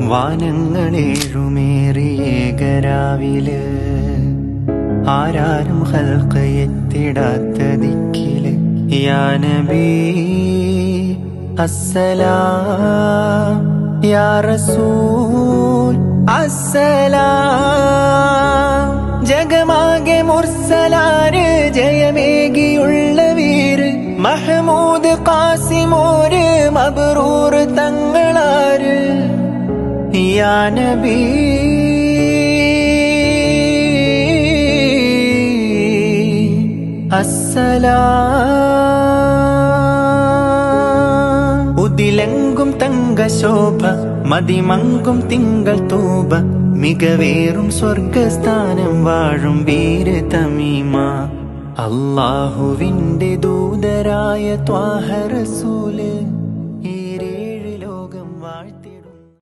വാനങ്ങളേഴുമേറിയേകരാവില് ആരാരും ഹൽഖ എത്തിടാത്ത ദിക്കില് യാ നബി അസ്സലാം യാ റസൂൽ അസ്സലാം. ജഗമാകെ മുർസലാര് ജയമേകിയുള്ള വീര് മഹ്മൂദ് ഖാസിമോര് മബ്റൂർ തങ്ങളാര് യാ നബി അസ്സലാം. ഉദിലെങ്കും തങ്കശോഭ മതിമങ്കും തിങ്കൾ തൂബ മികവേറും സ്വർഗസ്ഥാനം വാഴും വീര തമീമ അല്ലാഹുവിന്റെ ദൂതരായ ത്വാഹ റസൂല്